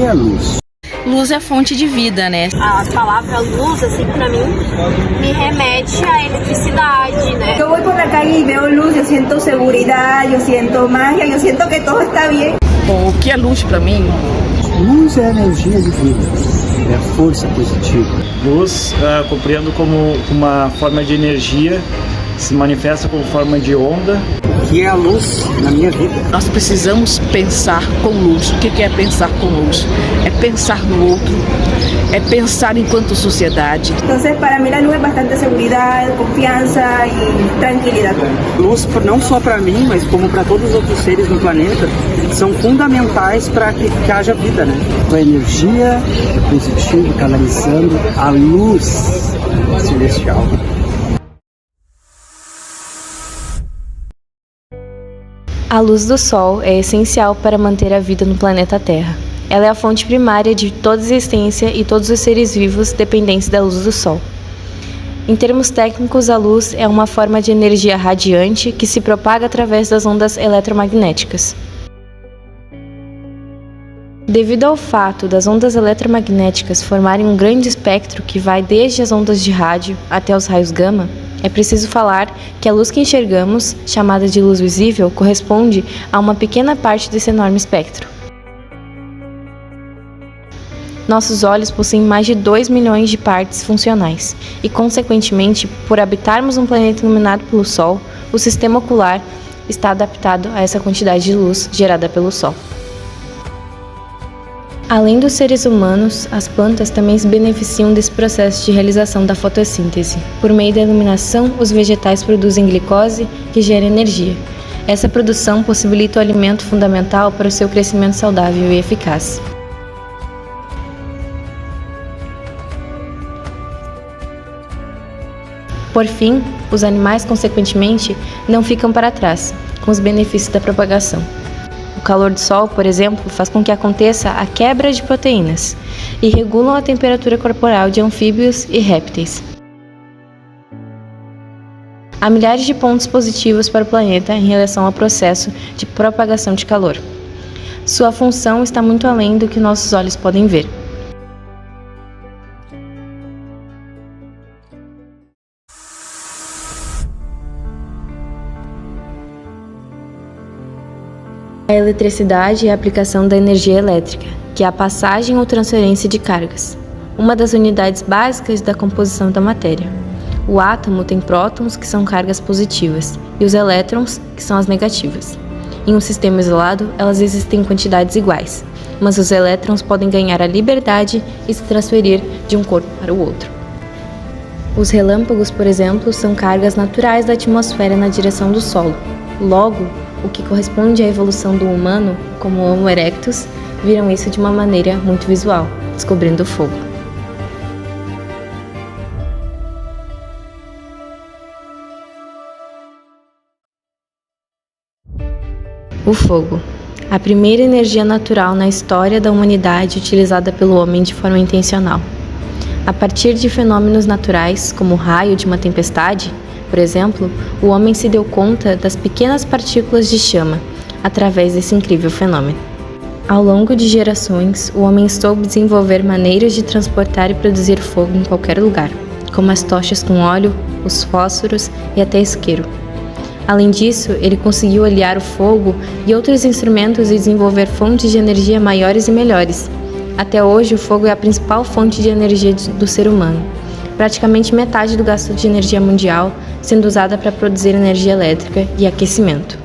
que é luz? Luz é fonte de vida, né? A palavra luz, assim, pra mim, me remete à eletricidade, né? Eu vou por la calle e vejo luz, eu sinto segurança, eu sinto magia, eu sinto que tudo está bem. Bom, o que é luz pra mim? Luz é energia divina, é força positiva. Luz, compreendo como uma forma de energia, se manifesta como forma de onda. O que é a luz na minha vida? Nós precisamos pensar com luz. O que é pensar com luz? É pensar no outro, é pensar enquanto sociedade. Então, para mim, a luz é bastante segurança, confiança e tranquilidade. Luz, não só para mim, mas como para todos os outros seres no planeta, são fundamentais para que haja vida, né? A energia é positiva, canalizando a luz celestial. A luz do Sol é essencial para manter a vida no planeta Terra. Ela é a fonte primária de toda existência e todos os seres vivos dependentes da luz do Sol. Em termos técnicos, a luz é uma forma de energia radiante que se propaga através das ondas eletromagnéticas. Devido ao fato das ondas eletromagnéticas formarem um grande espectro que vai desde as ondas de rádio até os raios gama, é preciso falar que a luz que enxergamos, chamada de luz visível, corresponde a uma pequena parte desse enorme espectro. Nossos olhos possuem mais de 2 milhões de partes funcionais e, consequentemente, por habitarmos um planeta iluminado pelo Sol, o sistema ocular está adaptado a essa quantidade de luz gerada pelo Sol. Além dos seres humanos, as plantas também se beneficiam desse processo de realização da fotossíntese. Por meio da iluminação, os vegetais produzem glicose, que gera energia. Essa produção possibilita o alimento fundamental para o seu crescimento saudável e eficaz. Por fim, os animais, consequentemente, não ficam para trás, com os benefícios da propagação. O calor do Sol, por exemplo, faz com que aconteça a quebra de proteínas e regulam a temperatura corporal de anfíbios e répteis. Há milhares de pontos positivos para o planeta em relação ao processo de propagação de calor. Sua função está muito além do que nossos olhos podem ver. A eletricidade é a aplicação da energia elétrica, que é a passagem ou transferência de cargas, uma das unidades básicas da composição da matéria. O átomo tem prótons, que são cargas positivas, e os elétrons, que são as negativas. Em um sistema isolado, elas existem em quantidades iguais, mas os elétrons podem ganhar a liberdade e se transferir de um corpo para o outro. Os relâmpagos, por exemplo, são cargas naturais da atmosfera na direção do solo. Logo, o que corresponde à evolução do humano, como Homo erectus, viram isso de uma maneira muito visual, descobrindo o fogo. O fogo, a primeira energia natural na história da humanidade utilizada pelo homem de forma intencional. A partir de fenômenos naturais, como o raio de uma tempestade, por exemplo, o homem se deu conta das pequenas partículas de chama, através desse incrível fenômeno. Ao longo de gerações, o homem soube desenvolver maneiras de transportar e produzir fogo em qualquer lugar, como as tochas com óleo, os fósforos e até isqueiro. Além disso, ele conseguiu aliar o fogo e outros instrumentos e desenvolver fontes de energia maiores e melhores. Até hoje, o fogo é a principal fonte de energia do ser humano. Praticamente metade do gasto de energia mundial sendo usada para produzir energia elétrica e aquecimento.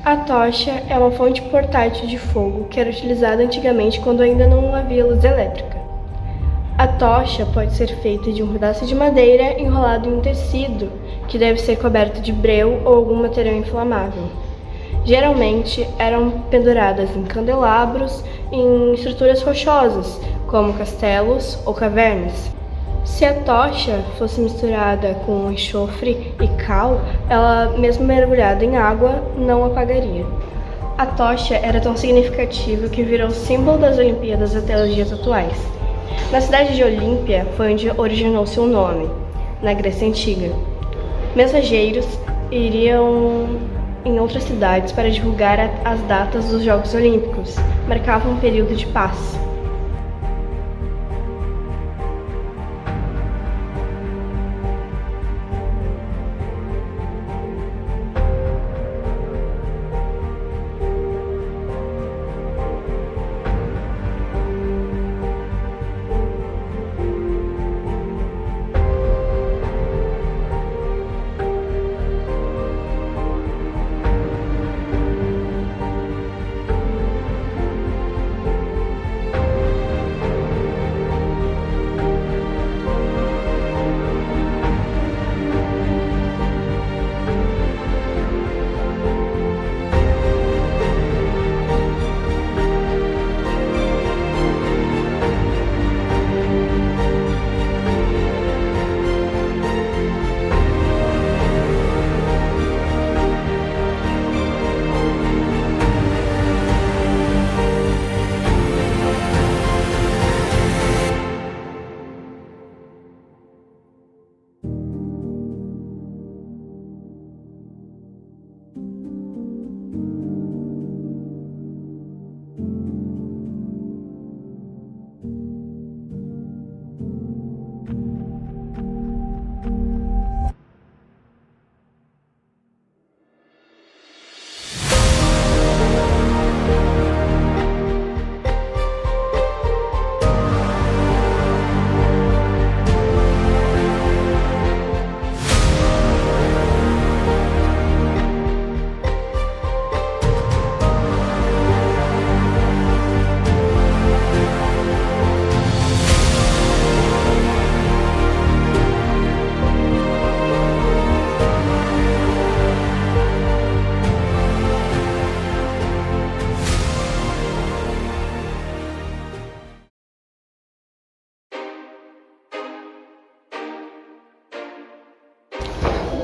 A tocha é uma fonte portátil de fogo que era utilizada antigamente quando ainda não havia luz elétrica. A tocha pode ser feita de um pedaço de madeira enrolado em um tecido que deve ser coberto de breu ou algum material inflamável. Geralmente eram penduradas em candelabros em estruturas rochosas, como castelos ou cavernas. Se a tocha fosse misturada com enxofre e cal, ela, mesmo mergulhada em água, não apagaria. A tocha era tão significativa que virou símbolo das Olimpíadas até os dias atuais. Na cidade de Olímpia foi onde originou seu nome, na Grécia Antiga. Mensageiros iriam em outras cidades para divulgar as datas dos Jogos Olímpicos. Marcavam um período de paz.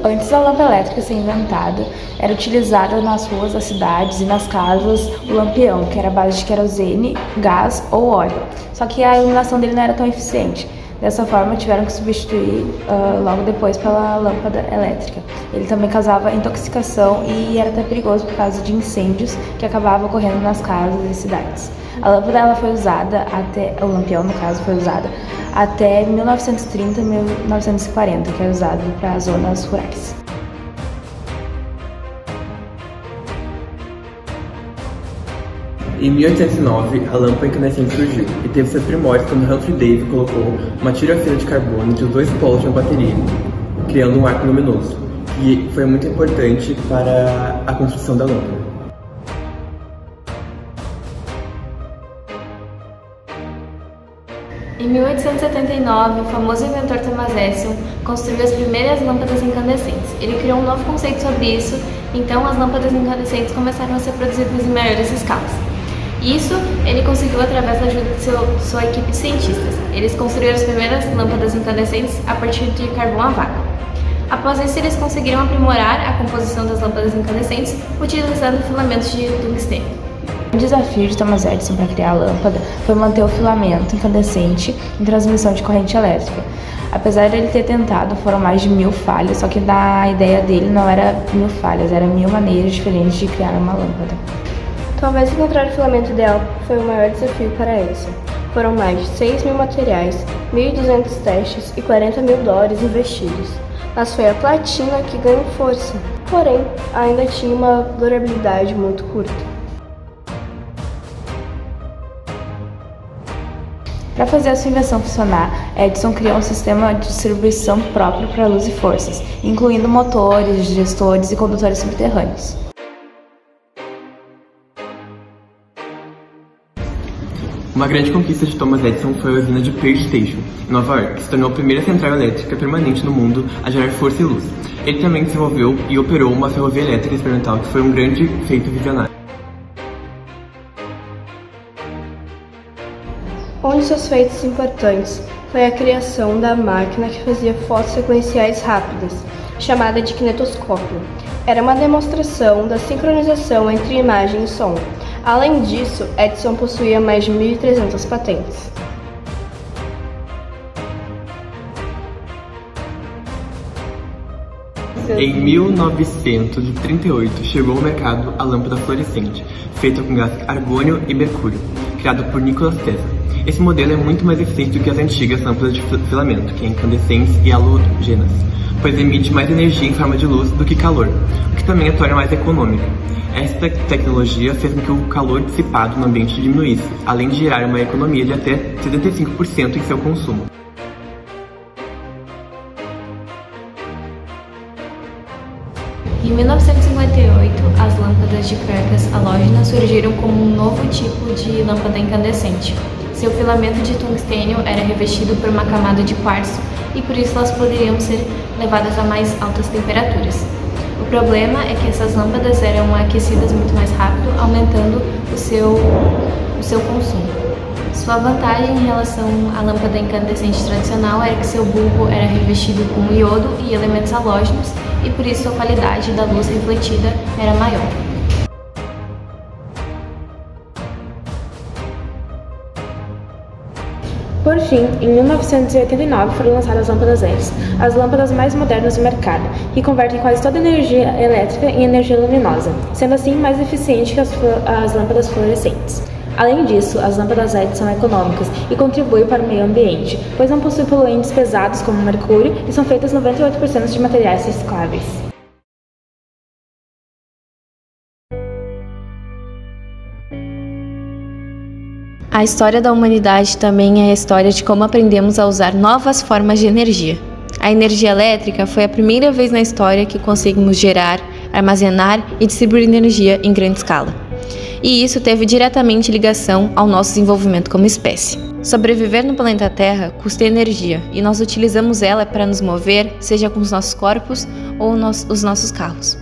Antes da lâmpada elétrica ser inventada, era utilizada nas ruas das cidades e nas casas o lampião, que era a base de querosene, gás ou óleo. Só que a iluminação dele não era tão eficiente. Dessa forma, tiveram que substituir logo depois pela lâmpada elétrica. Ele também causava intoxicação e era até perigoso por causa de incêndios que acabavam ocorrendo nas casas e cidades. A lâmpada ela foi usada o lampião no caso foi usada até 1930 e 1940, que é usado para zonas rurais. Em 1809, a lâmpada incandescente surgiu e teve seus primórdios quando Humphrey Davy colocou uma tira-fila de carbono entre os dois polos de uma bateria, criando um arco luminoso, que foi muito importante para a construção da lâmpada. Em 1879, o famoso inventor Thomas Edison construiu as primeiras lâmpadas incandescentes. Ele criou um novo conceito sobre isso, então as lâmpadas incandescentes começaram a ser produzidas em maiores escalas. Isso ele conseguiu através da ajuda de sua equipe de cientistas. Eles construíram as primeiras lâmpadas incandescentes a partir de carvão a vácuo. Após isso, eles conseguiram aprimorar a composição das lâmpadas incandescentes utilizando filamentos de tungstênio. O desafio de Thomas Edison para criar a lâmpada foi manter o filamento incandescente em transmissão de corrente elétrica. Apesar de ele ter tentado, foram mais de 1000 falhas, só que a ideia dele não era 1000 falhas, era 1000 maneiras diferentes de criar uma lâmpada. Talvez encontrar o filamento ideal foi o maior desafio para Edison. Foram mais de 6.000 materiais, 1.200 testes e $40 mil investidos. Mas foi a platina que ganhou força, porém ainda tinha uma durabilidade muito curta. Para fazer a sua invenção funcionar, Edison criou um sistema de distribuição próprio para luz e forças, incluindo motores, gestores e condutores subterrâneos. Uma grande conquista de Thomas Edison foi a usina de Peirce Station, em Nova York, que se tornou a primeira central elétrica permanente no mundo a gerar força e luz. Ele também desenvolveu e operou uma ferrovia elétrica experimental, que foi um grande feito visionário. Um de seus feitos importantes foi a criação da máquina que fazia fotos sequenciais rápidas, chamada de kinetoscópio. Era uma demonstração da sincronização entre imagem e som. Além disso, Edison possuía mais de 1.300 patentes. Em 1938, chegou ao mercado a lâmpada fluorescente, feita com gás argônio e mercúrio, criado por Nikola Tesla. Esse modelo é muito mais eficiente do que as antigas lâmpadas de filamento, que é incandescentes e halogêneas, pois emite mais energia em forma de luz do que calor, o que também a torna mais econômica. Esta tecnologia fez com que o calor dissipado no ambiente diminuísse, além de gerar uma economia de até 75% em seu consumo. Em 1958, as lâmpadas de cargas halógenas surgiram como um novo tipo de lâmpada incandescente. Seu filamento de tungstênio era revestido por uma camada de quartzo e por isso elas poderiam ser levadas a mais altas temperaturas. O problema é que essas lâmpadas eram aquecidas muito mais rápido, aumentando o seu consumo. Sua vantagem em relação à lâmpada incandescente tradicional era que seu bulbo era revestido com iodo e elementos halógenos e por isso a qualidade da luz refletida era maior. Por fim, em 1989 foram lançadas as lâmpadas LEDs, as lâmpadas mais modernas do mercado, que convertem quase toda a energia elétrica em energia luminosa, sendo assim mais eficiente que as lâmpadas fluorescentes. Além disso, as lâmpadas LED são econômicas e contribuem para o meio ambiente, pois não possuem poluentes pesados como mercúrio e são feitas 98% de materiais recicláveis. A história da humanidade também é a história de como aprendemos a usar novas formas de energia. A energia elétrica foi a primeira vez na história que conseguimos gerar, armazenar e distribuir energia em grande escala. E isso teve diretamente ligação ao nosso desenvolvimento como espécie. Sobreviver no planeta Terra custa energia e nós utilizamos ela para nos mover, seja com os nossos corpos ou os nossos carros.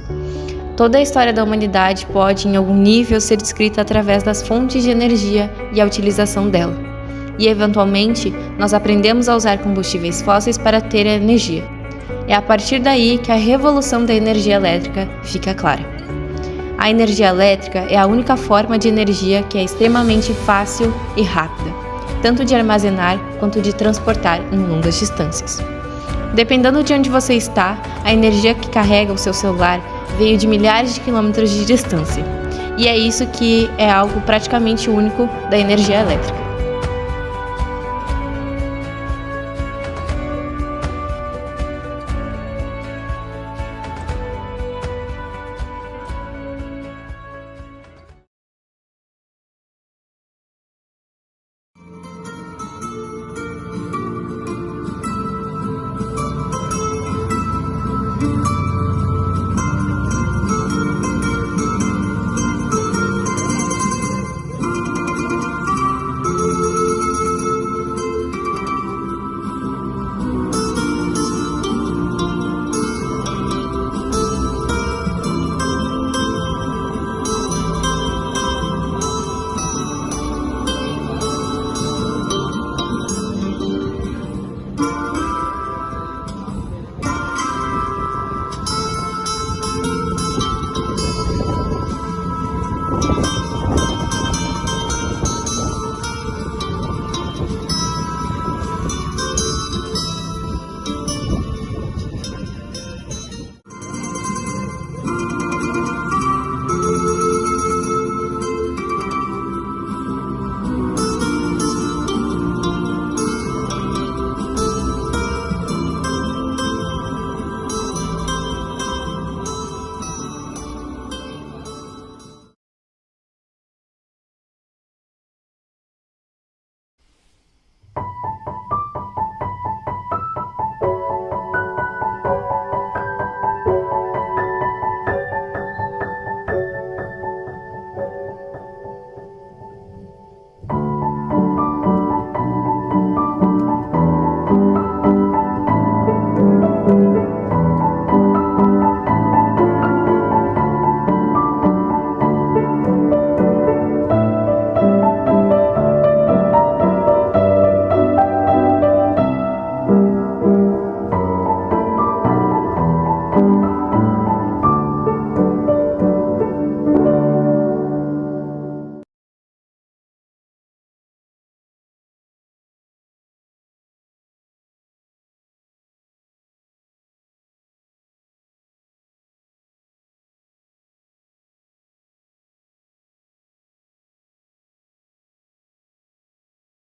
Toda a história da humanidade pode, em algum nível, ser descrita através das fontes de energia e a utilização dela. E, eventualmente, nós aprendemos a usar combustíveis fósseis para ter energia. É a partir daí que a revolução da energia elétrica fica clara. A energia elétrica é a única forma de energia que é extremamente fácil e rápida, tanto de armazenar quanto de transportar em longas distâncias. Dependendo de onde você está, a energia que carrega o seu celular veio de milhares de quilômetros de distância. E é isso que é algo praticamente único da energia elétrica.